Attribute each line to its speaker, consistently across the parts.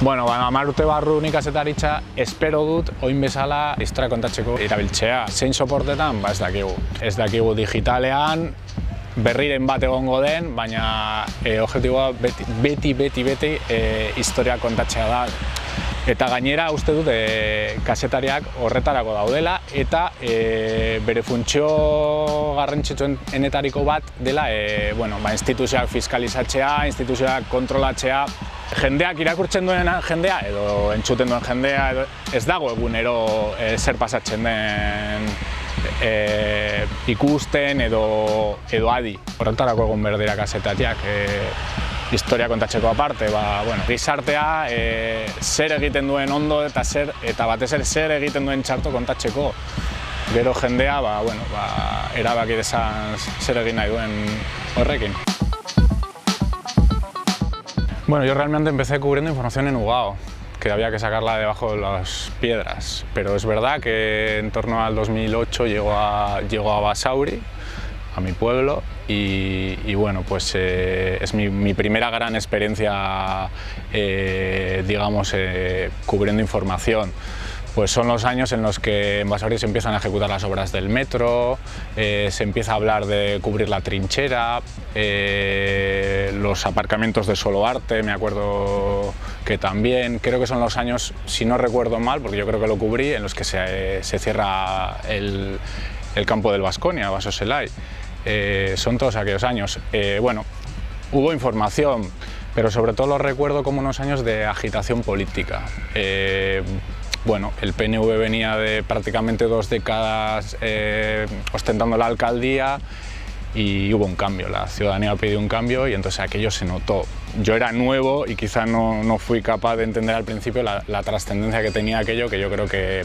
Speaker 1: Bueno, 10 urte barru nik kazetaritza espero dut oin bezala historia kontatzeko erabiltzea. Zein soportetan? Ez dakigu. Ez dakigu digitalean, berriren bat egongo den, baina objektiboa beti historia kontatzea da. Eta gainera uste dut kazetariak horretarako daudela eta bere funtzio garrantzitsuenetariko bat dela instituzioak fiskalizatzea, instituzioak kontrolatzea. Jendeak irakurtzen duen jendea edo entzuten duen jendea ez dago egunero zer pasatzen den ikusten edo adi. Horretarako egon behar dira kazetariak. Historia kontatzeko aparte, gizartea zer egiten duen ondo eta batez ere zer egiten duen txarto kontatzeko. Gero jendea erabaki dezan zer egin nahi duen horrekin. Bueno, yo realmente empecé cubriendo información en Ugao, que había que sacarla debajo de las piedras, pero es verdad que en torno al 2008 llegó a Basauri, a mi pueblo, y bueno, pues es mi primera gran experiencia, digamos, cubriendo información. Pues son los años en los que en Basauri se empiezan a ejecutar las obras del metro, se empieza a hablar de cubrir la trinchera, los aparcamientos de Soloarte, me acuerdo que también. Creo que son los años, si no recuerdo mal, porque yo creo que lo cubrí, en los que se cierra el campo del Baskonia, Basozelai. Son todos aquellos años. Bueno, hubo información, pero sobre todo lo recuerdo como unos años de agitación política. Bueno, el PNV venía de prácticamente 2 décadas ostentando la alcaldía y hubo un cambio, la ciudadanía pidió un cambio y entonces aquello se notó. Yo era nuevo y quizá no fui capaz de entender al principio la trascendencia que tenía aquello, que yo creo que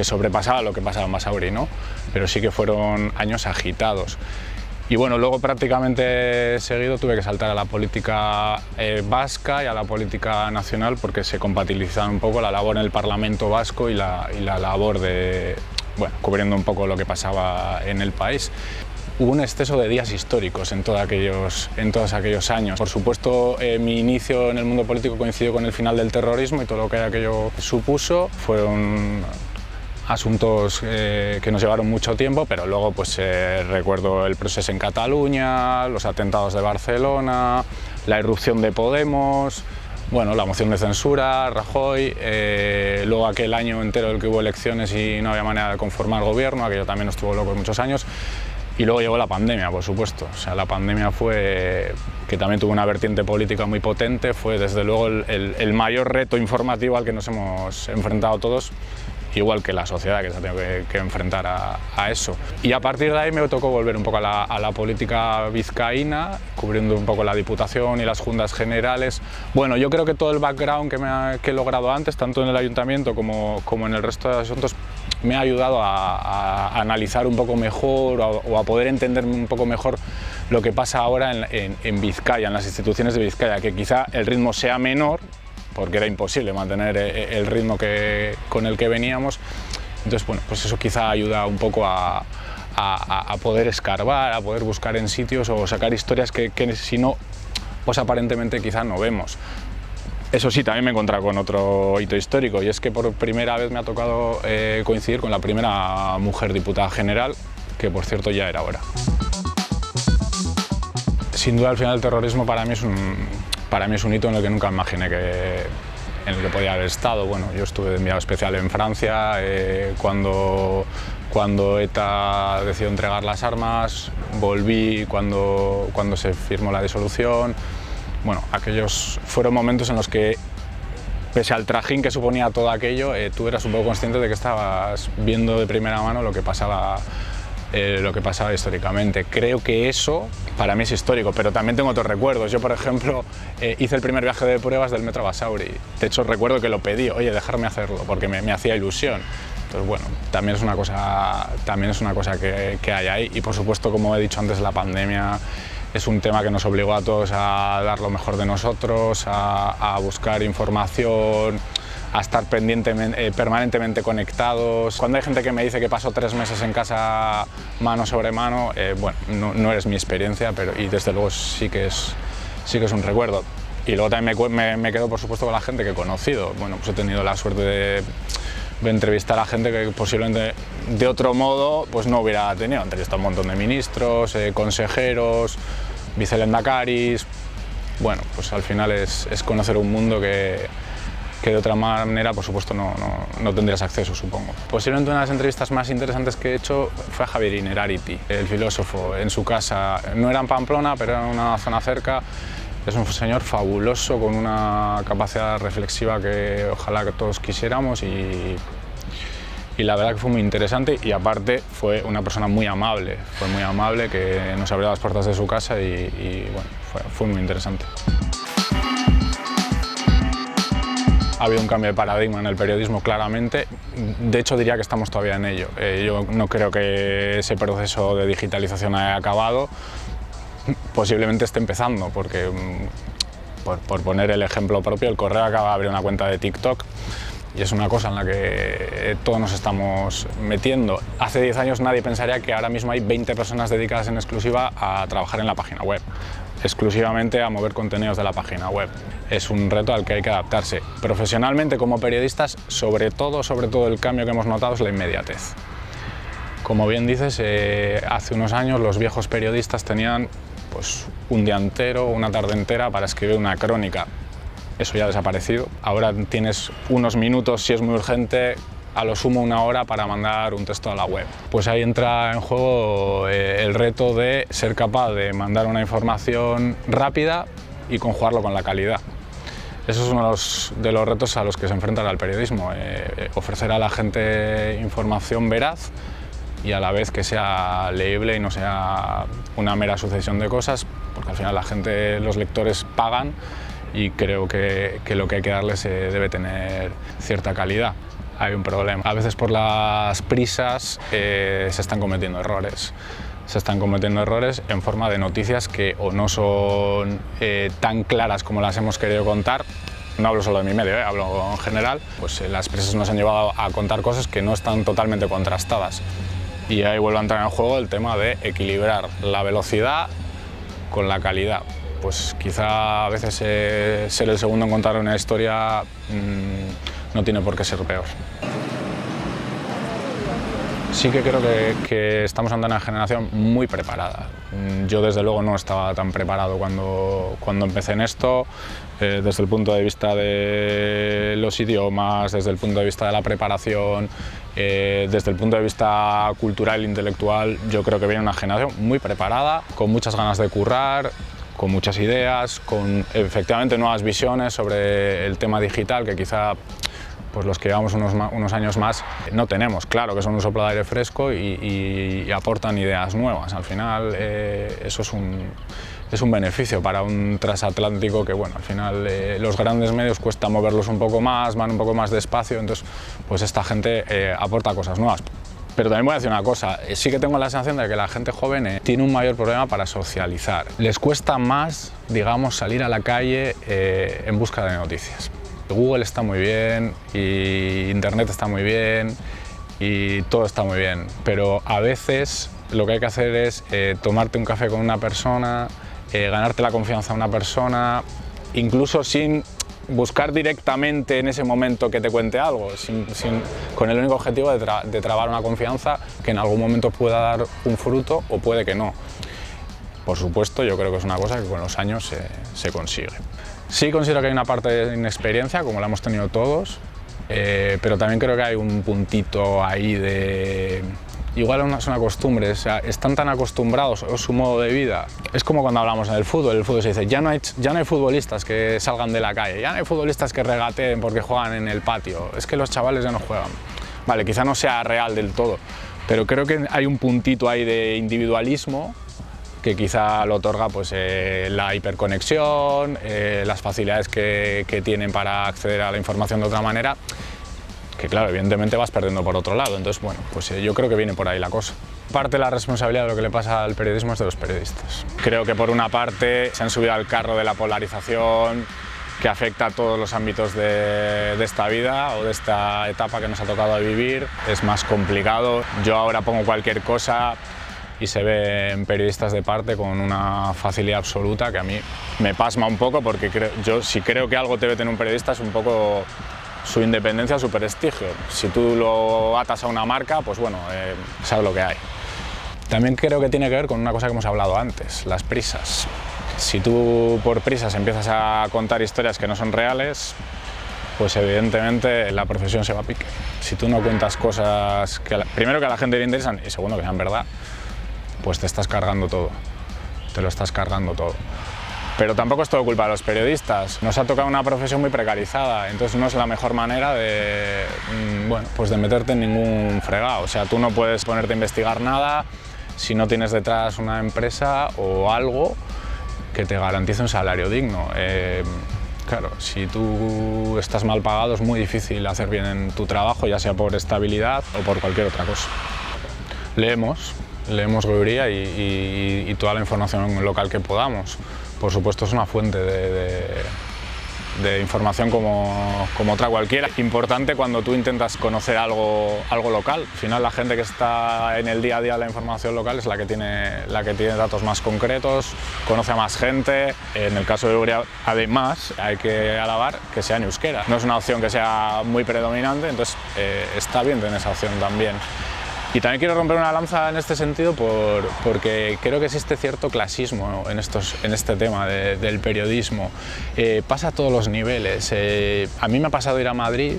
Speaker 1: sobrepasaba lo que pasaba en Basauri, ¿no? Pero sí que fueron años agitados. Y bueno, luego prácticamente seguido tuve que saltar a la política vasca y a la política nacional porque se compatibilizaban un poco la labor en el Parlamento vasco y la labor de, bueno, cubriendo un poco lo que pasaba en el país. Hubo un exceso de días históricos en todos aquellos años. Por supuesto, mi inicio en el mundo político coincidió con el final del terrorismo y todo lo que aquello supuso. Fueron asuntos que nos llevaron mucho tiempo, pero luego pues recuerdo el proceso en Cataluña, los atentados de Barcelona, la irrupción de Podemos, bueno, la moción de censura, Rajoy, luego aquel año entero en el que hubo elecciones y no había manera de conformar gobierno, aquello también nos tuvo locos muchos años. Y luego llegó la pandemia, por supuesto. O sea, la pandemia fue, que también tuvo una vertiente política muy potente, fue desde luego el mayor reto informativo al que nos hemos enfrentado todos, igual que la sociedad que se ha tenido que enfrentar a eso. Y a partir de ahí me tocó volver un poco a la política vizcaína, cubriendo un poco la Diputación y las Juntas Generales. Bueno, yo creo que todo el background que he logrado antes, tanto en el Ayuntamiento como en el resto de asuntos, me ha ayudado a analizar un poco mejor o a poder entender un poco mejor lo que pasa ahora en Vizcaya, en las instituciones de Vizcaya, que quizá el ritmo sea menor, porque era imposible mantener el ritmo con el que veníamos. Entonces, bueno, pues eso quizá ayuda un poco a poder escarbar, a poder buscar en sitios o sacar historias que si no, pues aparentemente quizá no vemos. Eso sí, también me he encontrado con otro hito histórico y es que por primera vez me ha tocado coincidir con la primera mujer diputada general, que por cierto ya era hora. Sin duda, al final el terrorismo para mí es un hito en el que nunca imaginé en el que podía haber estado. Bueno, yo estuve de enviado especial en Francia cuando ETA decidió entregar las armas, volví cuando se firmó la disolución. Bueno, aquellos fueron momentos en los que, pese al trajín que suponía todo aquello, tú eras un poco consciente de que estabas viendo de primera mano lo que pasaba históricamente. Creo que eso para mí es histórico, pero también tengo otros recuerdos. Yo, por ejemplo, hice el primer viaje de pruebas del metro Basauri. De hecho, recuerdo que lo pedí, oye, dejarme hacerlo, porque me hacía ilusión. Entonces, bueno, también es una cosa que hay ahí. Y, por supuesto, como he dicho antes, la pandemia es un tema que nos obligó a todos a dar lo mejor de nosotros, a buscar información, a estar permanentemente conectados. Cuando hay gente que me dice que pasó 3 meses en casa mano sobre mano, bueno, no es mi experiencia, y desde luego sí que es un recuerdo. Y luego también me quedo, por supuesto, con la gente que he conocido. Bueno, pues he tenido la suerte de entrevistar a gente que posiblemente de otro modo pues no hubiera tenido. He entrevistado a un montón de ministros, consejeros, vicelehendakaris. Bueno, pues al final es conocer un mundo que de otra manera, por supuesto, no tendrías acceso, supongo. Posiblemente una de las entrevistas más interesantes que he hecho fue a Javier Innerarity, el filósofo, en su casa. No era en Pamplona, pero era en una zona cerca. Es un señor fabuloso, con una capacidad reflexiva que ojalá que todos quisiéramos y la verdad que fue muy interesante y aparte fue una persona muy amable, que nos abrió las puertas de su casa y bueno, fue muy interesante. Ha habido un cambio de paradigma en el periodismo, claramente. De hecho, diría que estamos todavía en ello. Yo no creo que ese proceso de digitalización haya acabado. Posiblemente esté empezando, porque, por poner el ejemplo propio, El Correo acaba de abrir una cuenta de TikTok y es una cosa en la que todos nos estamos metiendo. Hace 10 años nadie pensaría que ahora mismo hay 20 personas dedicadas en exclusiva a trabajar en la página web, exclusivamente a mover contenidos de la página web. Es un reto al que hay que adaptarse. Profesionalmente, como periodistas, sobre todo el cambio que hemos notado es la inmediatez. Como bien dices, hace unos años los viejos periodistas tenían pues, un día entero, una tarde entera para escribir una crónica. Eso ya ha desaparecido. Ahora tienes unos minutos, si es muy urgente, a lo sumo una hora para mandar un texto a la web. Pues ahí entra en juego el reto de ser capaz de mandar una información rápida y conjugarlo con la calidad. Eso es uno de los retos a los que se enfrenta el periodismo, ofrecer a la gente información veraz y a la vez que sea leíble y no sea una mera sucesión de cosas, porque al final la gente, los lectores pagan y creo que lo que hay que darles debe tener cierta calidad. Hay un problema. A veces por las prisas se están cometiendo errores. Se están cometiendo errores en forma de noticias que o no son tan claras como las hemos querido contar. No hablo solo de mi medio, hablo en general. Pues las prisas nos han llevado a contar cosas que no están totalmente contrastadas. Y ahí vuelve a entrar en juego el tema de equilibrar la velocidad con la calidad. Pues quizá a veces ser el segundo en contar una historia no tiene por qué ser peor. Sí que creo que estamos ante una generación muy preparada. Yo desde luego no estaba tan preparado cuando empecé en esto, desde el punto de vista de los idiomas, desde el punto de vista de la preparación, desde el punto de vista cultural e intelectual. Yo creo que viene una generación muy preparada, con muchas ganas de currar, con muchas ideas, con efectivamente nuevas visiones sobre el tema digital que quizá pues los que llevamos unos años más no tenemos. Claro que son un soplo de aire fresco y aportan ideas nuevas. Al final eso es un beneficio para un transatlántico que, bueno, al final los grandes medios cuesta moverlos un poco más, van un poco más despacio, entonces pues esta gente aporta cosas nuevas. Pero también voy a decir una cosa, sí que tengo la sensación de que la gente joven tiene un mayor problema para socializar. Les cuesta más, digamos, salir a la calle en busca de noticias. Google está muy bien y Internet está muy bien y todo está muy bien, pero a veces lo que hay que hacer es tomarte un café con una persona, ganarte la confianza de una persona, incluso sin buscar directamente en ese momento que te cuente algo, con el único objetivo de trabar una confianza que en algún momento pueda dar un fruto o puede que no. Por supuesto, yo creo que es una cosa que con los años se consigue. Sí considero que hay una parte de inexperiencia, como la hemos tenido todos, pero también creo que hay un puntito ahí de... Igual son costumbres, o sea, están tan acostumbrados a su modo de vida. Es como cuando hablamos en el fútbol se dice, ya no hay futbolistas que salgan de la calle, ya no hay futbolistas que regateen porque juegan en el patio, es que los chavales ya no juegan. Vale, quizá no sea real del todo, pero creo que hay un puntito ahí de individualismo que quizá lo otorga pues, la hiperconexión, las facilidades que tienen para acceder a la información de otra manera, que claro, evidentemente vas perdiendo por otro lado. Entonces, bueno, pues yo creo que viene por ahí la cosa. Parte de la responsabilidad de lo que le pasa al periodismo es de los periodistas. Creo que por una parte se han subido al carro de la polarización que afecta a todos los ámbitos de esta vida o de esta etapa que nos ha tocado vivir. Es más complicado. Yo ahora pongo cualquier cosa y se ven periodistas de parte con una facilidad absoluta que a mí me pasma un poco, porque yo si creo que algo debe tener un periodista es un poco su independencia, su prestigio. Si tú lo atas a una marca, pues bueno, sabes lo que hay. También creo que tiene que ver con una cosa que hemos hablado antes, las prisas. Si tú por prisas empiezas a contar historias que no son reales, pues evidentemente la profesión se va a pique. Si tú no cuentas cosas que primero que a la gente le interesan y segundo que sean verdad, pues te estás cargando todo, te lo estás cargando todo. Pero tampoco es todo culpa de los periodistas. Nos ha tocado una profesión muy precarizada, entonces no es la mejor manera de, bueno, pues de meterte en ningún fregado. O sea, tú no puedes ponerte a investigar nada si no tienes detrás una empresa o algo que te garantice un salario digno. Claro, si tú estás mal pagado es muy difícil hacer bien tu trabajo, ya sea por estabilidad o por cualquier otra cosa. Leemos Goiuría y toda la información local que podamos. Por supuesto es una fuente de información como otra cualquiera. Importante cuando tú intentas conocer algo local. Al final la gente que está en el día a día de la información local es la que tiene datos más concretos, conoce a más gente. En el caso de Goiuría, además, hay que alabar que sea en euskera. No es una opción que sea muy predominante, entonces está bien tener esa opción también. Y también quiero romper una lanza en este sentido porque creo que existe cierto clasismo en este tema del periodismo. Pasa a todos los niveles. A mí me ha pasado ir a Madrid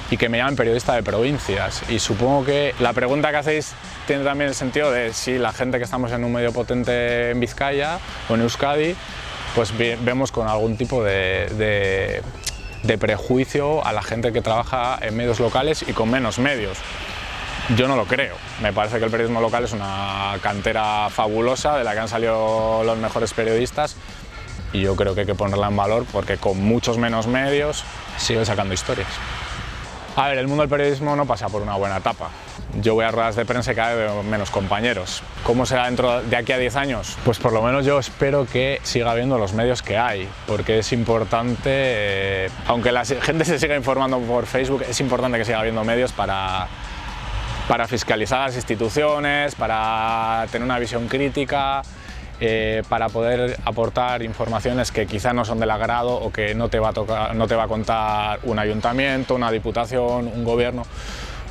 Speaker 1: y que me llamen periodista de provincias, y supongo que la pregunta que hacéis tiene también el sentido de si la gente que estamos en un medio potente en Vizcaya o en Euskadi, pues vemos con algún tipo de prejuicio a la gente que trabaja en medios locales y con menos medios. Yo no lo creo. Me parece que el periodismo local es una cantera fabulosa de la que han salido los mejores periodistas, y yo creo que hay que ponerla en valor porque con muchos menos medios sigue sacando historias. A ver, el mundo del periodismo no pasa por una buena etapa. Yo voy a ruedas de prensa y cada vez veo menos compañeros. ¿Cómo será dentro de aquí a 10 años? Pues por lo menos yo espero que siga habiendo los medios que hay, porque es importante, aunque la gente se siga informando por Facebook, es importante que siga habiendo medios para fiscalizar las instituciones, para tener una visión crítica, para poder aportar informaciones que quizá no son del agrado o que no te va a contar un ayuntamiento, una diputación, un gobierno.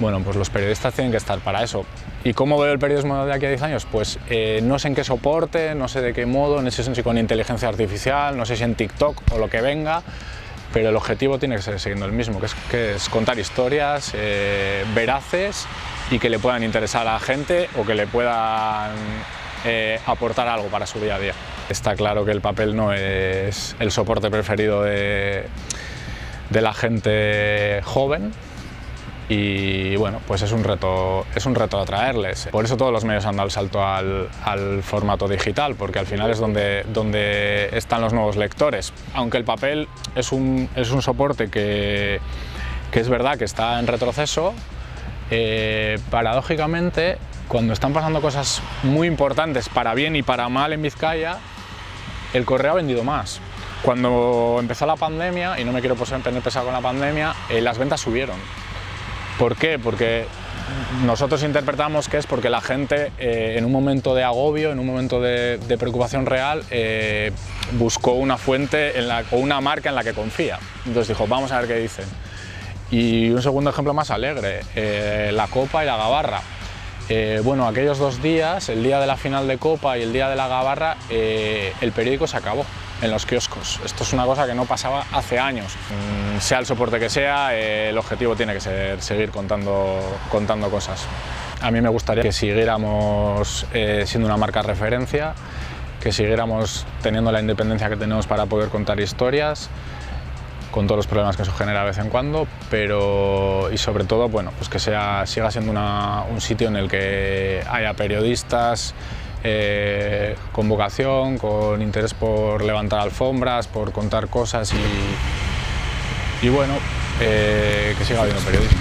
Speaker 1: Bueno, pues los periodistas tienen que estar para eso. ¿Y cómo veo el periodismo de aquí a 10 años? Pues no sé en qué soporte, no sé de qué modo, no sé si con inteligencia artificial, no sé si en TikTok o lo que venga, pero el objetivo tiene que ser siguiendo el mismo, que es contar historias veraces y que le puedan interesar a la gente o que le puedan aportar algo para su día a día. Está claro que el papel no es el soporte preferido de la gente joven, y bueno, pues es un reto atraerles. Por eso todos los medios han dado el salto al formato digital, porque al final es donde están los nuevos lectores. Aunque el papel es un soporte que es verdad que está en retroceso, paradójicamente, cuando están pasando cosas muy importantes para bien y para mal en Vizcaya, el correo ha vendido más. Cuando empezó la pandemia, y no me quiero poner pesado con la pandemia, las ventas subieron. ¿Por qué? Porque nosotros interpretamos que es porque la gente en un momento de agobio, en un momento de preocupación real, buscó una fuente o una marca en la que confía. Entonces dijo, vamos a ver qué dicen. Y un segundo ejemplo más alegre, la Copa y la Gabarra. Bueno, aquellos 2 días, el día de la final de Copa y el día de la Gabarra, el periódico se acabó en los kioscos. Esto es una cosa que no pasaba hace años. Sea el soporte que sea, el objetivo tiene que ser seguir contando cosas. A mí me gustaría que siguiéramos siendo una marca referencia, que siguiéramos teniendo la independencia que tenemos para poder contar historias, con todos los problemas que eso genera de vez en cuando, pero y sobre todo, bueno, pues que siga siendo un sitio en el que haya periodistas con vocación, con interés por levantar alfombras, por contar cosas y bueno, que siga habiendo periodismo.